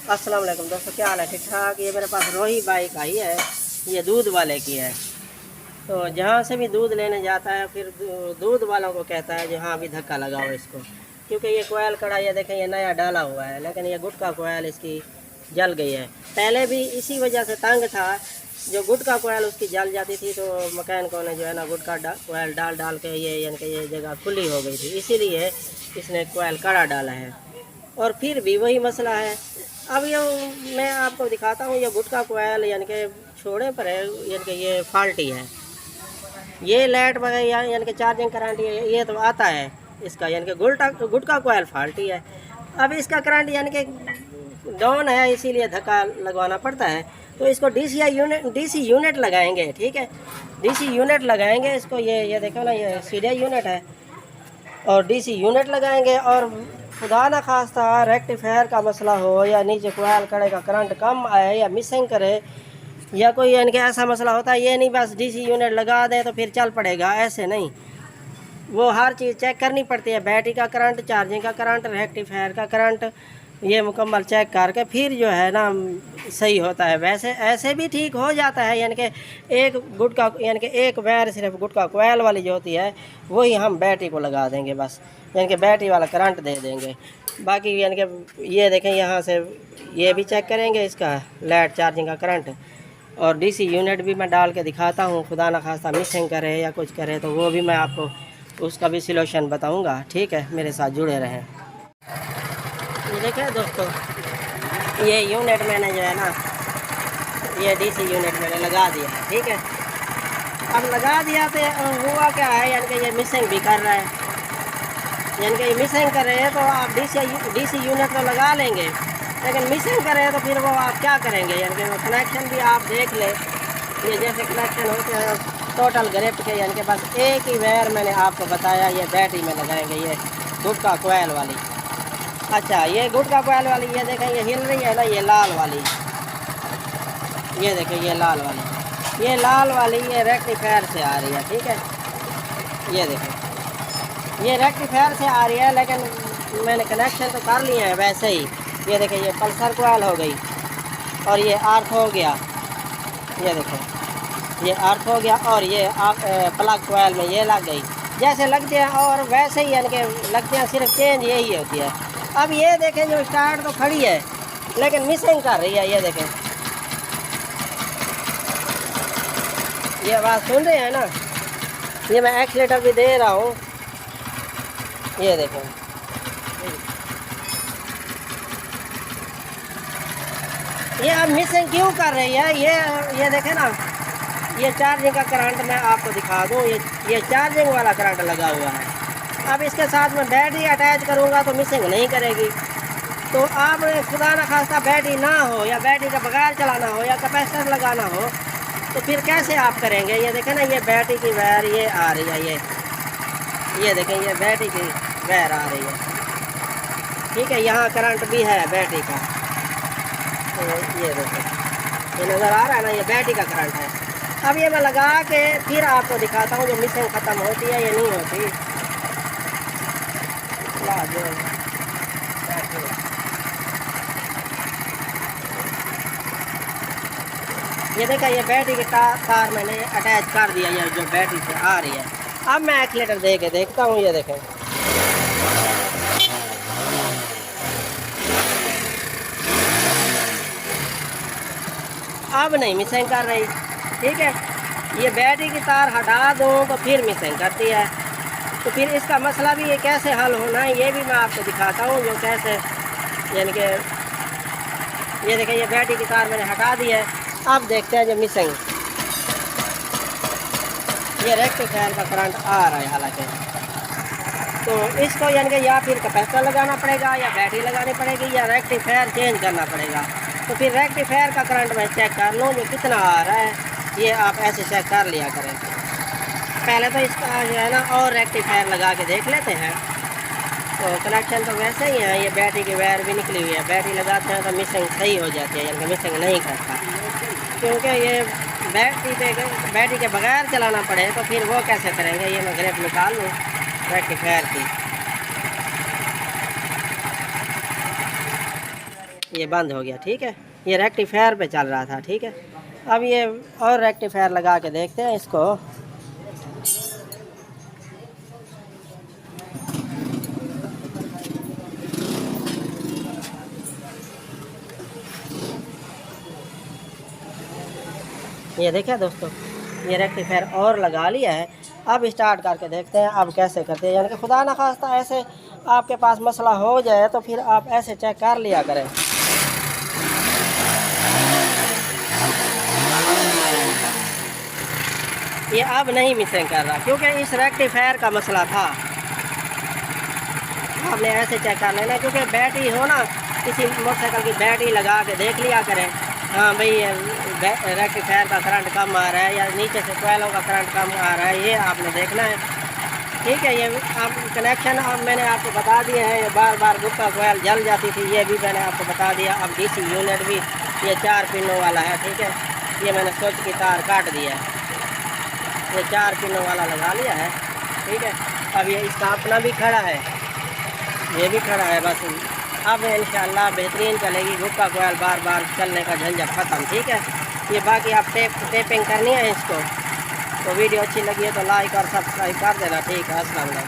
अस्सलाम वालेकुम दोस्तों, क्या हाल है? ठीक ठाक। ये मेरे पास रोही बाइक आई है, ये दूध वाले की है। तो जहाँ से भी दूध लेने जाता है फिर दूध वालों को कहता है जो हाँ अभी धक्का लगाओ इसको, क्योंकि ये कोयल कड़ा ये देखें ये नया डाला हुआ है, लेकिन ये गुटका कोयल इसकी जल गई है। पहले भी इसी वजह से तंग था, जो गुटका कोयल उसकी जल जाती थी तो मकैनिकों ने जो है ना गुटका कोयल डाल डाल के ये यानी कि ये जगह खुली हो गई थी, इसीलिए इसने कोयल कड़ा डाला है। और फिर भी वही मसला है। अब ये मैं आपको दिखाता हूँ, ये गुटका कोयल यानी कि छोड़े पर है, यानी कि ये फाल्टी है। ये लाइट वगैरह यानी कि चार्जिंग करंट ये तो आता है इसका, यानी कि गुटका कोयल फाल्टी है। अब इसका करंट यानी कि डाउन है, इसीलिए धक्का लगवाना पड़ता है। तो इसको डीसी यूनिट लगाएंगे, ठीक है, डीसी यूनिट लगाएंगे इसको। ये देखो ना, ये सीधे यूनिट है और डीसी यूनिट लगाएंगे। और खुदा ना खास्ता रेक्टिफायर का मसला हो या नीचे कोयल कड़े का करंट कम आए या मिसिंग करे या कोई यानी कि ऐसा मसला होता है, ये नहीं बस डीसी यूनिट लगा दे तो फिर चल पड़ेगा, ऐसे नहीं। वो हर चीज़ चेक करनी पड़ती है, बैटरी का करंट, चार्जिंग का करंट, रेक्टिफायर का करंट, ये मुकम्मल चेक करके फिर जो है ना सही होता है। वैसे ऐसे भी ठीक हो जाता है, यानी कि एक गुटका यानी कि एक वायर सिर्फ गुटका कोयल वाली जो होती है वही हम बैटरी को लगा देंगे बस, यानी कि बैटरी वाला करंट दे देंगे। बाकी यानी कि ये देखें यहाँ से ये भी चेक करेंगे इसका लाइट चार्जिंग का करंट, और डीसी यूनिट भी मैं डाल के दिखाता हूँ। खुदा न खास्ता मिसिंग करे या कुछ करे तो वो भी मैं आपको उसका भी सलूशन बताऊँगा, ठीक है, मेरे साथ जुड़े रहें। ये देखें दोस्तों, ये यूनिट मैंने जो है ना ये डीसी यूनिट मैंने लगा दिया, ठीक है। अब लगा दिया तो हुआ क्या है, यानी कि ये मिसिंग भी कर रहा है, यानी कि ये मिसिंग कर रहे हैं। तो आप डीसी यूनिट तो लगा लेंगे, लेकिन मिसिंग कर रहे हैं तो फिर वो आप क्या करेंगे, यानी कि वो कनेक्शन भी आप देख ले। ये जैसे कनेक्शन होते हैं टोटल ग्रिप के, यानी कि बस एक ही वायर मैंने आपको बताया, ये बैटरी में लगाएंगे, ये गुटका कोयल वाली। अच्छा, ये गुटका कोयल वाली ये देखें ये हिल रही है ना, ये लाल वाली, ये देखें ये लाल वाली ये रेक्टिफायर से आ रही है, ठीक है। ये देखें ये रेक्टिफायर से आ रही है, लेकिन मैंने कनेक्शन तो कर लिए हैं वैसे ही। ये देखें ये पल्सर कोयल हो गई और ये आर्थ हो गया, ये देखें ये आर्थ हो गया, और ये प्लग कोयल में ये लग गई। जैसे लगते हैं और वैसे ही यानी कि लगते हैं, सिर्फ चेंज यही होती है। अब ये देखें जो स्टार्ट तो खड़ी है लेकिन मिसिंग कर रही है, ये देखें ये आवाज़ सुन रहे हैं ना, ये मैं एक्सीलेटर भी दे रहा हूँ, ये देखें ये अब मिसिंग क्यों कर रही है। ये देखें ना, ये चार्जिंग का करंट मैं आपको दिखा दूँ, ये चार्जिंग वाला करंट लगा हुआ है। अब इसके साथ में बैटरी अटैच करूँगा तो मिसिंग नहीं करेगी। तो आप खुदा न खास्ता बैटरी ना हो या बैटरी का बगैर चलाना हो या कैपेसिटर लगाना हो तो फिर कैसे आप करेंगे। ये देखें ना, ये बैटरी की वायर ये आ रही है, ये देखें ये बैटरी की वायर आ रही है, ठीक है। यहाँ करंट भी है बैटरी का, तो ये देखें ये नज़र आ रहा है ना, ये बैटरी का करंट है। अब ये मैं लगा के फिर आपको दिखाता हूँ जो मिसिंग ख़त्म होती है या नहीं होती। ये देखा, ये बैटरी के तार मैंने अटैच कर दिया, ये जो बैटरी से आ रही है। अब मैं एक्सीलेटर दे के देखता हूँ, ये देखें अब नहीं मिसिंग कर रही, ठीक है। ये बैटरी की तार हटा दूँ तो फिर मिसिंग करती है। तो फिर इसका मसला भी ये कैसे हल होना है ये भी मैं आपको दिखाता हूँ, जो कैसे यानी कि ये देखें ये बैटरी की तार मैंने हटा दी है। अब देखते हैं जो मिसिंग, ये रेक्टिफायर का करंट आ रहा है हालांकि, तो इसको यानी कि या फिर कैपेसिटर लगाना पड़ेगा या बैटरी लगानी पड़ेगी या रेक्टिफायर चेंज करना पड़ेगा। तो फिर रेक्टिफायर का करंट मैं चेक कर लूँ जो कितना आ रहा है, ये आप ऐसे चेक कर लिया करें। पहले तो इसका जो है ना और रेक्टिफायर लगा के देख लेते हैं। तो कनेक्शन तो वैसे ही है, ये बैटरी की वायर भी निकली हुई है, बैटरी लगाते हैं तो मिसिंग सही हो जाती है, यानी कि मिसिंग नहीं करता, क्योंकि ये बैटरी के बगैर चलाना पड़े तो फिर वो कैसे करेंगे। ये मैं ग्रिप निकाल लूँ रेक्टिफायर की, ये बंद हो गया। ठीक है, ये रेक्टिफायर पे चल रहा था। ठीक है, अब ये और रेक्टिफायर लगा के देखते हैं इसको। ये देखिए दोस्तों, ये रेक्टिफायर और लगा लिया है। अब स्टार्ट करके देखते हैं अब कैसे करते हैं, यानी कि खुदा ना खास्ता ऐसे आपके पास मसला हो जाए तो फिर आप ऐसे चेक कर लिया करें। ये अब नहीं मिसिंग कर रहा क्योंकि इस रेक्टिफायर का मसला था। आपने ऐसे चेक कर लेना, क्योंकि बैटरी हो ना, किसी मोटरसाइकिल की बैटरी लगा के देख लिया करें। हाँ भाई, रेक्टिफायर का करंट कम आ रहा है या नीचे से कोयलों का करंट कम आ रहा है, ये आपने देखना है। ठीक है, ये आप कनेक्शन अब मैंने आपको बता दिए हैं। ये बार बार गुप्ता कोयल जल जाती थी, ये भी मैंने आपको बता दिया। अब डीसी यूनिट भी ये 4 पिनों वाला है। ठीक है, ये मैंने स्विच की तार काट दिया है, ये 4 पिनों वाला लगा लिया है। ठीक है, अब ये इसका अपना भी खड़ा है, ये भी खड़ा है। बस अब इंशाल्लाह बेहतरीन चलेगी, गुप्ता कोयल बार बार चलने का झंझट ख़त्म। ठीक है, ये बाकी आप टेपिंग करनी है इसको। तो वीडियो अच्छी लगी है तो लाइक और सब्सक्राइब कर देना। ठीक है, अस्सलाम वालेकुम।